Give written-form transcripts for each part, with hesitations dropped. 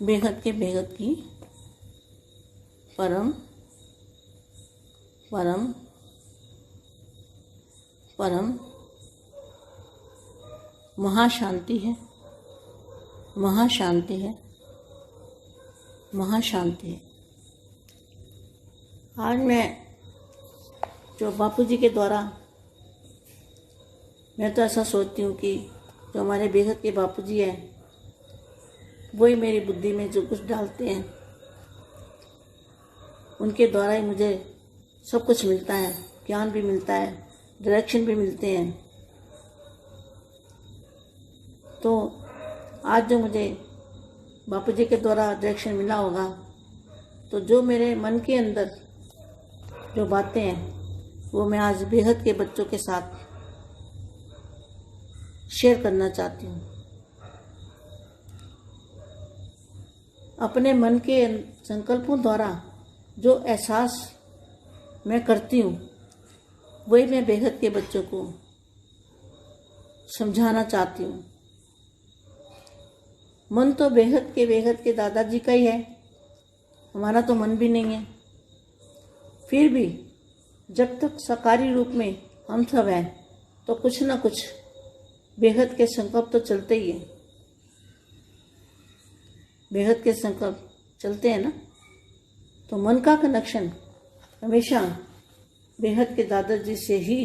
बेहद के बेहद की परम परम परम महाशांति है, महाशांति है, महाशांति है। आज मैं जो बापूजी के द्वारा, मैं तो ऐसा सोचती हूँ कि जो हमारे बेहद के बापूजी हैं वही मेरी बुद्धि में जो कुछ डालते हैं उनके द्वारा ही मुझे सब कुछ मिलता है, ज्ञान भी मिलता है, डायरेक्शन भी मिलते हैं। तो आज जो मुझे बापूजी के द्वारा डायरेक्शन मिला होगा, तो जो मेरे मन के अंदर जो बातें हैं वो मैं आज बेहद के बच्चों के साथ शेयर करना चाहती हूँ। अपने मन के संकल्पों द्वारा जो एहसास मैं करती हूँ वही मैं बेहद के बच्चों को समझाना चाहती हूँ। मन तो बेहद के दादाजी का ही है, हमारा तो मन भी नहीं है। फिर भी जब तक साकारी रूप में हम सब हैं तो कुछ ना कुछ बेहद के संकल्प तो चलते ही हैं, बेहद के संकल्प चलते हैं ना। तो मन का कनेक्शन हमेशा बेहद के दादाजी से ही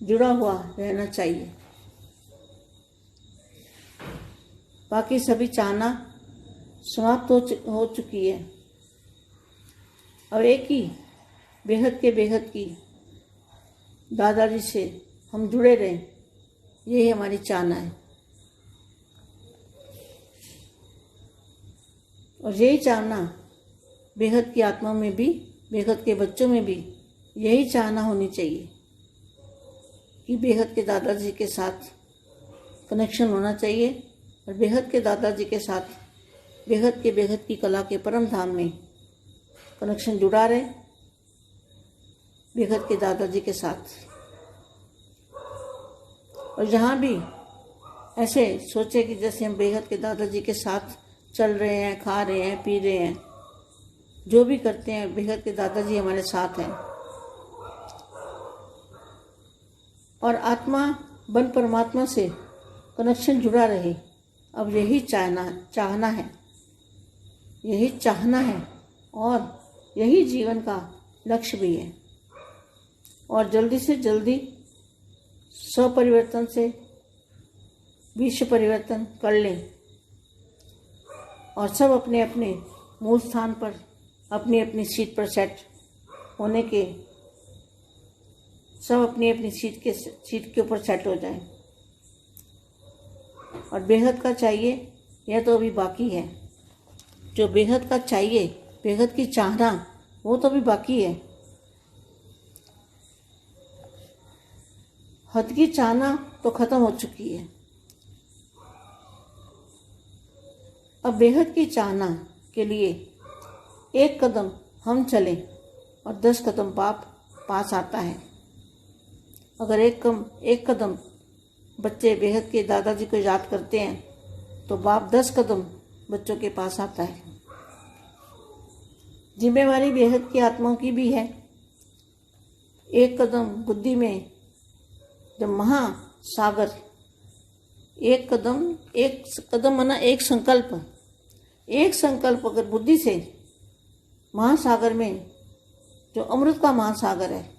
जुड़ा हुआ रहना चाहिए। बाकी सभी चाहना समाप्त हो चुकी है और एक ही बेहद की दादाजी से हम जुड़े रहें, यही हमारी चाहना है। और यही चाहना बेहद की आत्मा में भी, बेहद के बच्चों में भी यही चाहना होनी चाहिए कि बेहद के दादाजी के साथ कनेक्शन होना चाहिए और बेहद के दादाजी के साथ बेहद की कला के परम धाम में कनेक्शन जुड़ा रहे, बेहद के दादाजी के साथ। और जहाँ भी ऐसे सोचे कि जैसे हम बेहद के दादाजी के साथ चल रहे हैं, खा रहे हैं, पी रहे हैं, जो भी करते हैं बेहद के दादाजी हमारे साथ हैं। और आत्मा बन परमात्मा से कनेक्शन जुड़ा रहे, अब यही चाहना है, यही चाहना है और यही जीवन का लक्ष्य भी है। और जल्दी से जल्दी स्वपरिवर्तन से विश्व परिवर्तन कर लें और सब अपने अपने मूल स्थान पर अपनी अपनी सीट पर सेट होने के, सब अपनी अपनी सीट के ऊपर सेट हो जाएं। और बेहद का चाहिए यह तो अभी बाकी है, जो बेहद का चाहिए, बेहद की चाहना, वो तो अभी बाकी है। हद की चाहना तो खत्म हो चुकी है। अब बेहद की चाहना के लिए एक कदम हम चलें और 10 कदम बाप पास आता है। अगर एक कदम बच्चे बेहद के दादाजी को याद करते हैं तो बाप 10 कदम बच्चों के पास आता है। जिम्मेवारी बेहद की आत्माओं की भी है। एक कदम बुद्धि में जब महासागर, एक कदम माना एक संकल्प अगर बुद्धि से महासागर में, जो अमृत का महासागर है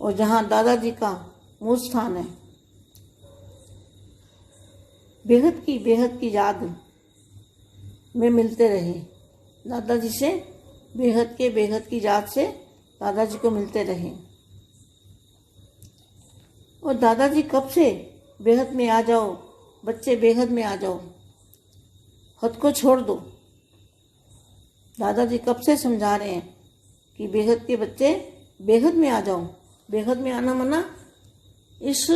और जहाँ दादाजी का मूल स्थान है, बेहद की याद में मिलते रहे दादाजी से, बेहद की याद से दादाजी को मिलते रहे। और दादाजी कब से बेहद में आ जाओ, बच्चे बेहद में आ जाओ, हद को छोड़ दो। दादाजी कब से समझा रहे हैं कि बेहद के बच्चे बेहद में आ जाओ। बेहद में आना मना इस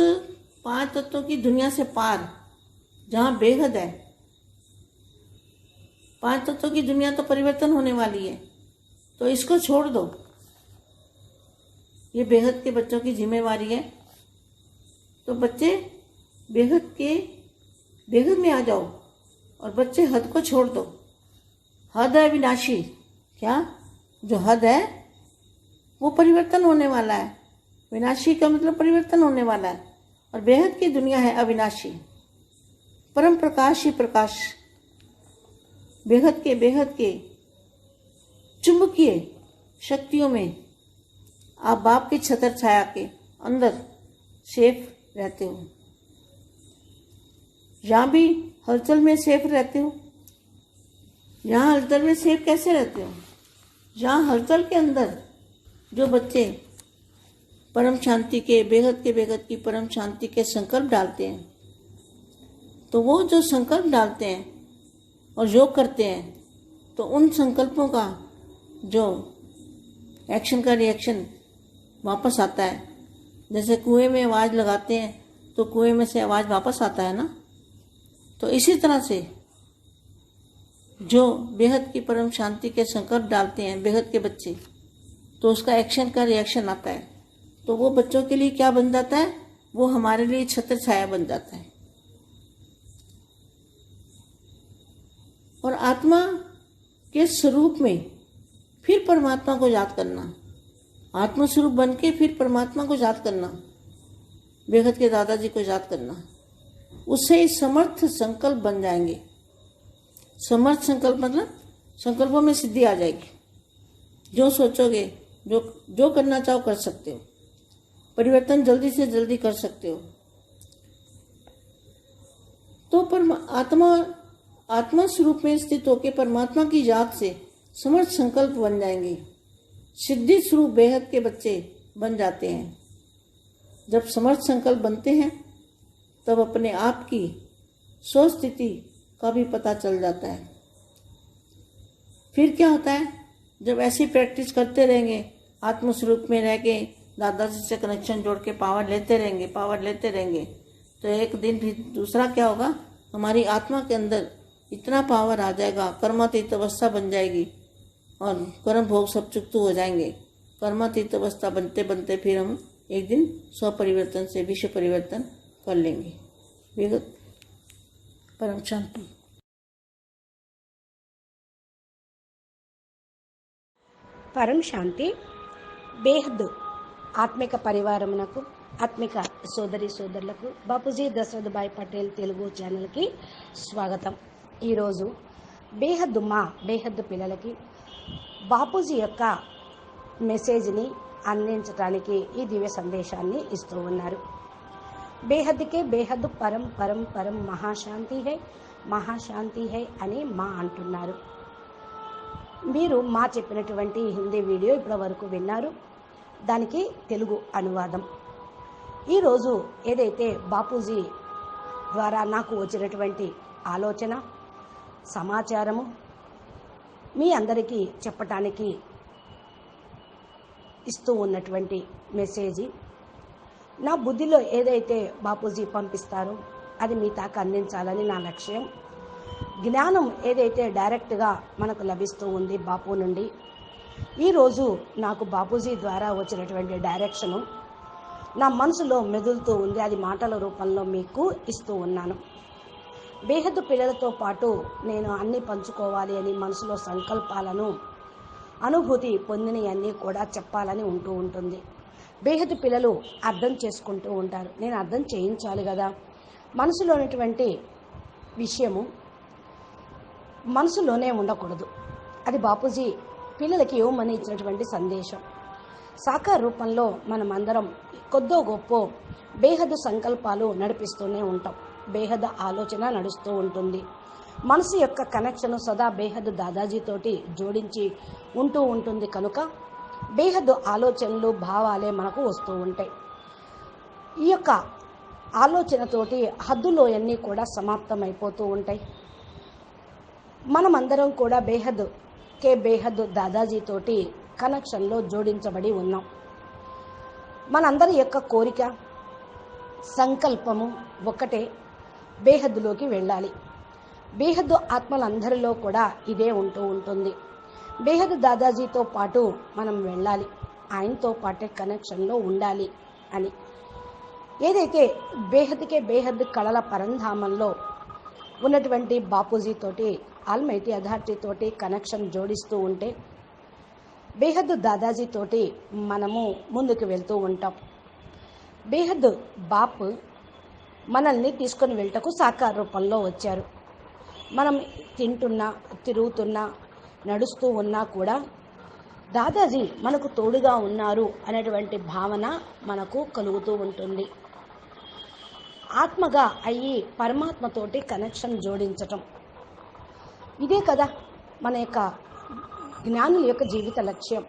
5 तत्वों की दुनिया से पार, जहाँ बेहद है। 5 तत्वों की दुनिया तो परिवर्तन होने वाली है, तो इसको छोड़ दो। ये बेहद के बच्चों की जिम्मेवारी है। तो बच्चे बेहद के बेहद में आ जाओ और बच्चे हद को छोड़ दो। हद है विनाशी। क्या? जो हद है वो परिवर्तन होने वाला है। विनाशी का मतलब परिवर्तन होने वाला है, और बेहद की दुनिया है अविनाशी। परम प्रकाश ही प्रकाश। बेहद के चुंबकीय शक्तियों में आप बाप की छत्र छाया के अंदर सेफ रहते हो। यहाँ भी हलचल में सेफ रहते हो। यहाँ हलचल में सेफ कैसे रहते हो? यहाँ हलचल के अंदर जो बच्चे परम शांति के बेहद की परम शांति के संकल्प डालते हैं, तो वो जो संकल्प डालते हैं और योग करते हैं, तो उन संकल्पों का जो एक्शन का रिएक्शन वापस आता है। जैसे कुएं में आवाज़ लगाते हैं तो कुएं में से आवाज़ वापस आता है ना, तो इसी तरह से जो बेहद की परम शांति के संकल्प डालते हैं बेहद के बच्चे, तो उसका एक्शन का रिएक्शन आता है। तो वो बच्चों के लिए क्या बन जाता है? वो हमारे लिए छत्र छाया बन जाता है। और आत्मा के स्वरूप में फिर परमात्मा को याद करना, आत्मा स्वरूप बन के फिर परमात्मा को याद करना, बेहद के दादाजी को याद करना, उससे समर्थ संकल्प बन जाएंगे। समर्थ संकल्प मतलब संकल्पों में सिद्धि आ जाएगी। जो सोचोगे, जो करना चाहो कर सकते हो। परिवर्तन जल्दी से जल्दी कर सकते हो। तो आत्मा स्वरूप में स्थित होकर परमात्मा की याद से समर्थ संकल्प बन जाएंगे। सिद्धि स्वरूप बेहद के बच्चे बन जाते हैं। जब समर्थ संकल्प बनते हैं तब अपने आप की स्वस्थिति का भी पता चल जाता है। फिर क्या होता है? जब ऐसी प्रैक्टिस करते रहेंगे, आत्मस्वरूप में रह के दादाजी से कनेक्शन जोड़ के पावर लेते रहेंगे, तो एक दिन भी दूसरा क्या होगा? हमारी आत्मा के अंदर इतना पावर आ जाएगा, कर्मातीत अवस्था बन जाएगी और कर्म भोग सब चुकतू हो जाएंगे। कर्मातीत अवस्था बनते बनते फिर हम एक दिन स्वपरिवर्तन से विश्व परिवर्तन कर लेंगे। विगत परम शांति। పరం శాంతి. బేహద్ ఆత్మిక పరివారమునకు, ఆత్మిక సోదరి సోదరులకు బాపూజీ దశరథ్ భాయ్ పటేల్ తెలుగు ఛానల్కి స్వాగతం. ఈరోజు బేహద్ పిల్లలకి బాపూజీ యొక్క మెసేజ్ని అందించడానికి ఈ దివ్య సందేశాన్ని ఇస్తూ ఉన్నారు. బేహద్కే బేహద్ పరం పరం పరం మహాశాంతి హై అని మా అంటున్నారు. మీరు మా చెప్పినటువంటి హిందీ వీడియో ఇప్పటి వరకు విన్నారు. దానికి తెలుగు అనువాదం. ఈరోజు ఏదైతే బాపూజీ ద్వారా నాకు వచ్చినటువంటి ఆలోచన, సమాచారము మీ అందరికీ చెప్పటానికి ఇస్తూ ఉన్నటువంటి మెసేజ్, నా బుద్ధిలో ఏదైతే బాపూజీ పంపిస్తారో అది మీ దాకా అందించాలని నా లక్ష్యం. జ్ఞానం ఏదైతే డైరెక్ట్గా మనకు లభిస్తూ ఉంది బాపు నుండి, ఈరోజు నాకు బాపూజీ ద్వారా వచ్చినటువంటి డైరెక్షను నా మనసులో మెదులుతూ ఉంది. అది మాటల రూపంలో మీకు ఇస్తూ ఉన్నాను. బేహద్దు పిల్లలతో పాటు నేను అన్నీ పంచుకోవాలి అని మనసులో సంకల్పాలను, అనుభూతి పొందినవన్నీ కూడా చెప్పాలని ఉంటుంది. బేహద్దు పిల్లలు అర్థం చేసుకుంటూ ఉంటారు. నేను అర్థం చేయించాలి కదా. మనసులో ఉన్నటువంటి విషయము మనసులోనే ఉండకూడదు. అది బాపూజీ పిల్లలకి ఇవ్వమని ఇచ్చినటువంటి సందేశం. సాకార రూపంలో మనం అందరం కొద్దో గొప్ప బేహద్దు సంకల్పాలు నడిపిస్తూనే ఉంటాం. బేహద్దు ఆలోచన నడుస్తూ ఉంటుంది. మనసు యొక్క కనెక్షన్ సదా బేహద్దు దాదాజీతోటి జోడించి ఉంటుంది కనుక బేహద్దు ఆలోచనలు, భావాలే మనకు వస్తూ ఉంటాయి. ఈ యొక్క ఆలోచనతోటి హద్దులోయన్నీ కూడా సమాప్తమైపోతూ ఉంటాయి. మనమందరం కూడా బేహద్దు దాదాజీతోటి కనెక్షన్లో జోడించబడి ఉన్నాం. మనందరి యొక్క కోరిక, సంకల్పము ఒక్కటే, బేహద్దులోకి వెళ్ళాలి. బేహద్దు ఆత్మలందరిలో కూడా ఇదే ఉంటుంది. బేహద్దు దాదాజీతో పాటు మనం వెళ్ళాలి, ఆయనతో పాటే కనెక్షన్లో ఉండాలి అని. ఏదైతే బేహద్దుకే బేహద్దు కళల పరంధామంలో ఉన్నటువంటి బాపూజీ తోటి ఆల్మైటీ అథారిటీ తోటి కనెక్షన్ జోడిస్తూ ఉంటే బేహద్దు దాదాజీ తోటి మనము ముందుకు వెళ్తూ ఉంటాం. బేహద్దు బాపు మనల్ని తీసుకొని వెళ్ళటకు సాకార రూపంలో వచ్చారు. మనం తింటున్నా, తిరుగుతున్నా, నడుస్తూ ఉన్నా కూడా దాదాజీ మనకు తోడుగా ఉన్నారు అనేటువంటి భావన మనకు కలుగుతూ ఉంటుంది. ఆత్మగా అయ్యి పరమాత్మతోటి కనెక్షన్ జోడించటం, ఇదే కదా మన యొక్క జ్ఞానుల యొక్క జీవిత లక్ష్యం.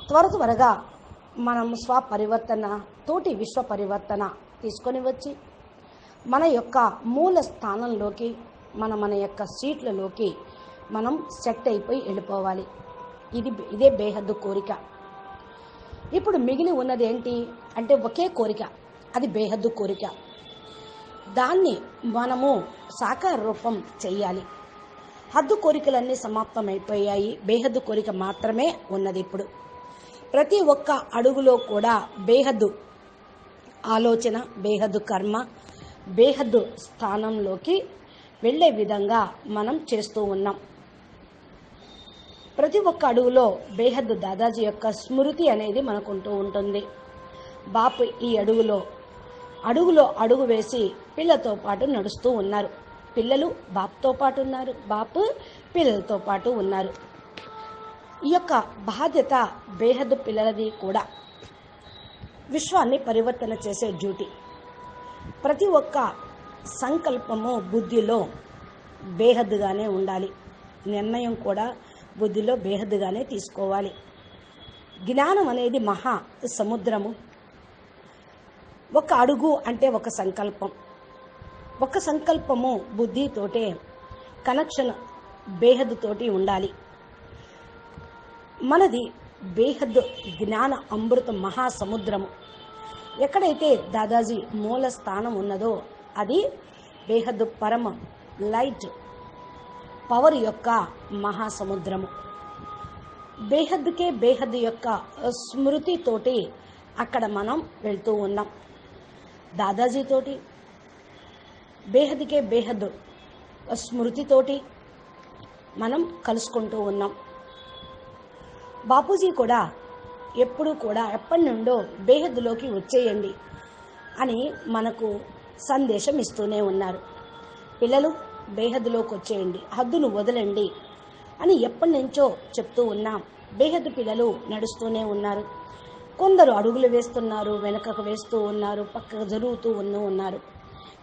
త్వరగా మనం స్వపరివర్తన తోటి విశ్వ పరివర్తన తీసుకొని వచ్చి మన యొక్క మూల స్థానంలోకి మన యొక్క సీట్లలోకి మనం సెట్ అయిపోయి వెళ్ళిపోవాలి. ఇదే బేహద్దు కోరిక. ఇప్పుడు మిగిలి ఉన్నది ఏంటి అంటే ఒకే కోరిక, అది బేహద్దు కోరిక. దాన్ని మనము సాకార రూపం చెయ్యాలి. హద్దు కోరికలన్నీ సమాప్తమైపోయాయి, బేహద్దు కోరిక మాత్రమే ఉన్నది. ఇప్పుడు ప్రతి ఒక్క అడుగులో కూడా బేహద్దు ఆలోచన, బేహద్దు కర్మ, బేహద్దు స్థానంలోకి వెళ్ళే విధంగా మనం చేస్తూ ఉన్నాం. ప్రతి ఒక్క అడుగులో బేహద్దు దాదాజీ యొక్క స్మృతి అనేది మనకుంటూ ఉంటుంది. బాపు ఈ అడుగులో అడుగు వేసి పిల్లలతో పాటు నడుస్తూ ఉన్నారు. పిల్లలు బాపుతో పాటు ఉన్నారు, బాపు పిల్లలతో పాటు ఉన్నారు. ఈ యొక్క బాధ్యత బేహద్దు పిల్లలది కూడా. విశ్వాన్ని పరివర్తన చేసే డ్యూటీ. ప్రతి ఒక్క సంకల్పము బుద్ధిలో బేహద్దుగానే ఉండాలి. నిర్ణయం కూడా బుద్ధిలో బేహద్దుగానే తీసుకోవాలి. జ్ఞానం అనేది మహా సముద్రము. ఒక అడుగు అంటే ఒక సంకల్పం. ఒక సంకల్పము బుద్ధితోటే కనెక్షన్ బేహద్దుతోటి ఉండాలి. మనది బేహద్దు జ్ఞాన అమృత మహాసముద్రము. ఎక్కడైతే దాదాజీ మూల స్థానం ఉన్నదో అది బేహద్దు పరమ లైట్ పవర్ యొక్క మహాసముద్రము. బేహద్దుకే బేహద్దు యొక్క స్మృతితోటి అక్కడ మనం వెళ్తూ ఉన్నాం. దాదాజీతోటి బేహద్దుకే బేహద్దు స్మృతితోటి మనం కలుసుకుంటూ ఉన్నాం. బాపూజీ కూడా ఎప్పటి నుండో బేహద్దులోకి వచ్చేయండి అని మనకు సందేశం ఇస్తూనే ఉన్నారు. పిల్లలు బేహద్దులోకి వచ్చేయండి, హద్దును వదలండి అని ఎప్పటి నుంచో చెప్తూ ఉన్నాం. బేహద్దు పిల్లలు నడుస్తూనే ఉన్నారు. కొందరు అడుగులు వేస్తున్నారు, వెనకకు వేస్తూ ఉన్నారు, పక్కకు జరుగుతూ ఉన్నారు.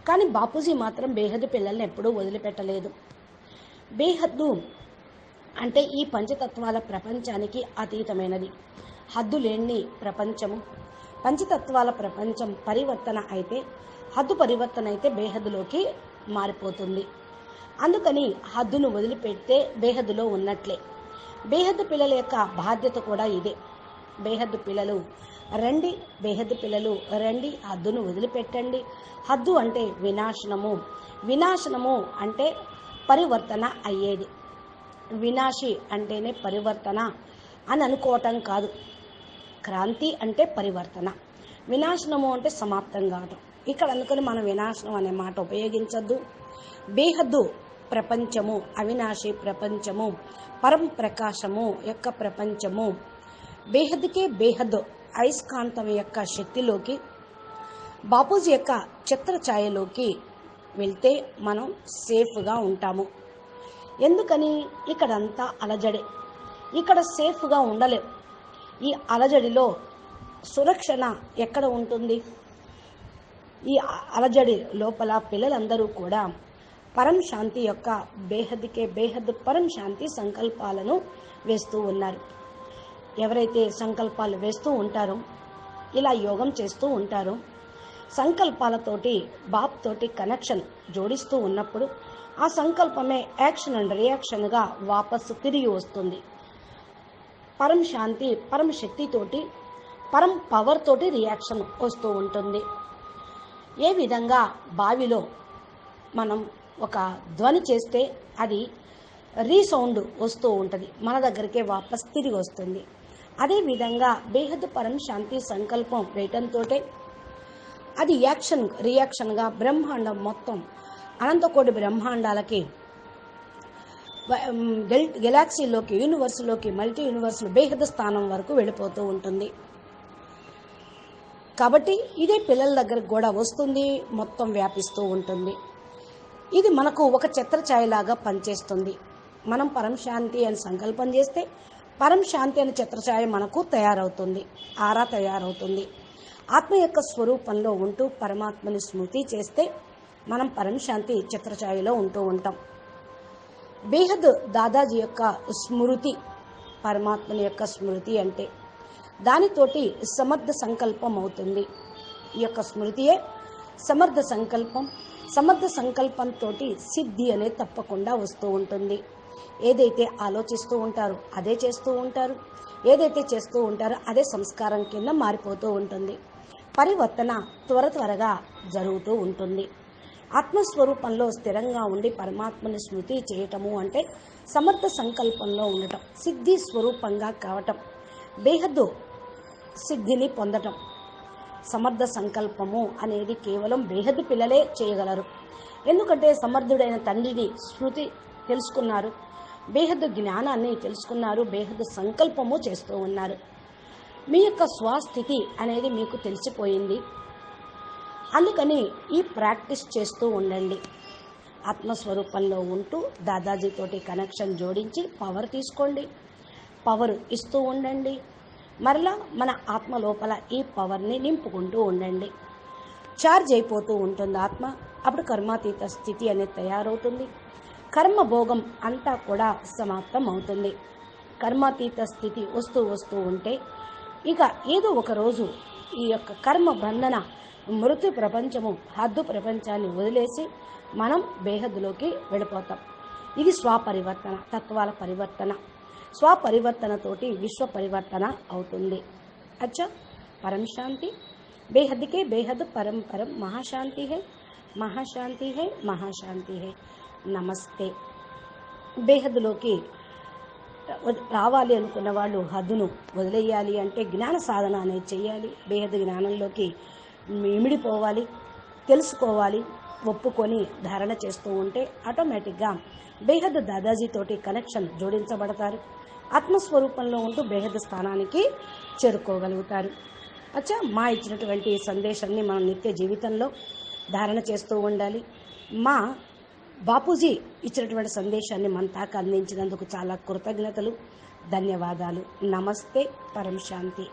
కానీ బాపూజీ మాత్రం బేహద్దు పిల్లల్ని ఎప్పుడూ వదిలిపెట్టలేదు. బేహద్దు అంటే ఈ పంచతత్వాల ప్రపంచానికి అతీతమైనది. హద్దు లేని ప్రపంచము. పంచతత్వాల ప్రపంచం పరివర్తన అయితే, హద్దు పరివర్తన అయితే బేహద్దులోకి మారిపోతుంది. అందుకని హద్దును వదిలిపెడితే బేహద్దులో ఉన్నట్లే. బేహద్దు పిల్లల యొక్క బాధ్యత కూడా ఇదే. బేహద్దు పిల్లలు రండి, బేహద్దు పిల్లలు రండి, హద్దును వదిలిపెట్టండి. హద్దు అంటే వినాశనము, వినాశనము అంటే పరివర్తన అయ్యేది. వినాశి అంటేనే పరివర్తన అని అనుకోవటం కాదు. క్రాంతి అంటే పరివర్తన, వినాశనము అంటే సమాప్తం కావటం. ఇక్కడ అందుకని మనం వినాశనం అనే మాట ఉపయోగించద్దు. బేహద్దు ప్రపంచము, అవినాశి ప్రపంచము, పరం ప్రకాశము యొక్క ప్రపంచము, బేహద్దుకే బేహద్దు అయస్కాంతం యొక్క శక్తిలోకి, బాపూజీ యొక్క ఛత్రఛాయలోకి వెళ్తే మనం సేఫ్గా ఉంటాము. ఎందుకని? ఇక్కడంతా అలజడే, ఇక్కడ సేఫ్గా ఉండలేం. ఈ అలజడిలో సురక్షణ ఎక్కడ ఉంటుంది? ఈ అలజడి లోపల పిల్లలందరూ కూడా పరం శాంతి యొక్క బేహద్దుకే బేహద్దు పరం శాంతి సంకల్పాలను వేస్తూ ఉన్నారు. ఎవరైతే సంకల్పాలు వేస్తూ ఉంటారో, ఇలా యోగం చేస్తూ ఉంటారో, సంకల్పాలతోటి బాప్ తోటి కనెక్షన్ జోడిస్తూ ఉన్నప్పుడు ఆ సంకల్పమే యాక్షన్ అండ్ రియాక్షన్గా వాపసు తిరిగి వస్తుంది. పరం శాంతి, పరం శక్తితోటి, పరం పవర్ తోటి రియాక్షన్ వస్తూ ఉంటుంది. ఏ విధంగా బావిలో మనం ఒక ధ్వని చేస్తే అది రీసౌండ్ వస్తూ ఉంటుంది, మన దగ్గరికే వాపస్ తిరిగి వస్తుంది. అదేవిధంగా బేహద్దు పరం శాంతి సంకల్పం వేయటంతో అది యాక్షన్ రియాక్షన్గా బ్రహ్మాండం మొత్తం అనంతకోటి బ్రహ్మాండాలకి, గెలాక్సీలోకి, యూనివర్స్లోకి, మల్టీ యూనివర్స్లో బేహద స్థానం వరకు వెళ్ళిపోతూ ఉంటుంది. కాబట్టి ఇదే పిల్లల దగ్గరకు కూడా వస్తుంది, మొత్తం వ్యాపిస్తూ ఉంటుంది. ఇది మనకు ఒక ఛత్రఛాయలాగా పనిచేస్తుంది. మనం పరంశాంతి అని సంకల్పం చేస్తే పరంశాంతి అనే ఛత్రఛాయ మనకు తయారవుతుంది, ఆరా తయారవుతుంది. ఆత్మ యొక్క స్వరూపంలో ఉంటూ పరమాత్మని స్మృతి చేస్తే మనం పరంశాంతి ఛత్రఛాయలో ఉంటూ ఉంటాం. బేహద్ దాదాజీ యొక్క స్మృతి, పరమాత్మని యొక్క స్మృతి అంటే దానితోటి సమర్థ సంకల్పం అవుతుంది. ఈ యొక్క స్మృతియే సమర్థ సంకల్పం. సమర్థ సంకల్పంతో సిద్ధి అనేది తప్పకుండా వస్తూ ఉంటుంది. ఏదైతే ఆలోచిస్తూ ఉంటారో అదే చేస్తూ ఉంటారు, ఏదైతే చేస్తూ ఉంటారో అదే సంస్కారం కింద మారిపోతూ ఉంటుంది. పరివర్తన త్వరగా జరుగుతూ ఉంటుంది. ఆత్మస్వరూపంలో స్థిరంగా ఉండి పరమాత్మని స్మృతి చేయటము అంటే సమర్థ సంకల్పంలో ఉండటం, సిద్ధి స్వరూపంగా కావటం, బేహద్దు సిద్ధిని పొందటం. సమర్థ సంకల్పము అనేది కేవలం బేహద్దు పిల్లలే చేయగలరు. ఎందుకంటే సమర్థుడైన తండ్రిని స్మృతి తెలుసుకున్నారు, బేహద్దు జ్ఞానాన్ని తెలుసుకున్నారు, బేహద్దు సంకల్పము చేస్తూ ఉన్నారు. మీ యొక్క స్వస్థితి అనేది మీకు తెలిసిపోయింది. అందుకని ఈ ప్రాక్టీస్ చేస్తూ ఉండండి. ఆత్మస్వరూపంలో ఉంటూ దాదాజీతోటి కనెక్షన్ జోడించి పవర్ తీసుకోండి, పవర్ ఇస్తూ ఉండండి. మరలా మన ఆత్మ లోపల ఈ పవర్ని నింపుకుంటూ ఉండండి. ఛార్జ్ అయిపోతూ ఉంటుంది ఆత్మ. అప్పుడు కర్మాతీత స్థితి అనేది తయారవుతుంది. కర్మభోగం అంతా కూడా సమాప్తం అవుతుంది. కర్మాతీత స్థితి వస్తూ ఉంటే ఇక ఏదో ఒక రోజు ఈ యొక్క కర్మ బంధన మృతి ప్రపంచము, హద్దు ప్రపంచాన్ని వదిలేసి మనం బేహద్దులోకి వెళ్ళిపోతాం. ఇది స్వపరివర్తన, తత్వాల పరివర్తన. స్వపరివర్తనతోటి విశ్వ పరివర్తన అవుతుంది. అచ్చా, పరం శాంతి. బేహద్కే బేహద్ పరం పరం మహాశాంతి హై, మహాశాంతి హై, మహాశాంతి హై. నమస్తే. బేహద్లోకి రావాలి అనుకున్న వాళ్ళు హద్దును వదిలేయాలి అంటే జ్ఞాన సాధన అనేది చేయాలి. బేహద్ జ్ఞానంలోకి ఇమిడిపోవాలి, తెలుసుకోవాలి, ఒప్పుకొని ధారణ చేస్తూ ఉంటే ఆటోమేటిక్గా బేహద్ దాదాజీతోటి కనెక్షన్ జోడించబడతారు. ఆత్మస్వరూపంలో ఉంటూ బేహద్ స్థానానికి చేరుకోగలుగుతారు. అచ్చా, మా ఇచ్చినటువంటి సందేశాన్ని మనం నిత్య జీవితంలో ధారణ చేస్తూ ఉండాలి. మా బాపూజీ ఇచ్చినటువంటి సందేశాన్ని మన తాక అందించినందుకు చాలా కృతజ్ఞతలు, ధన్యవాదాలు. నమస్తే, పరం శాంతి.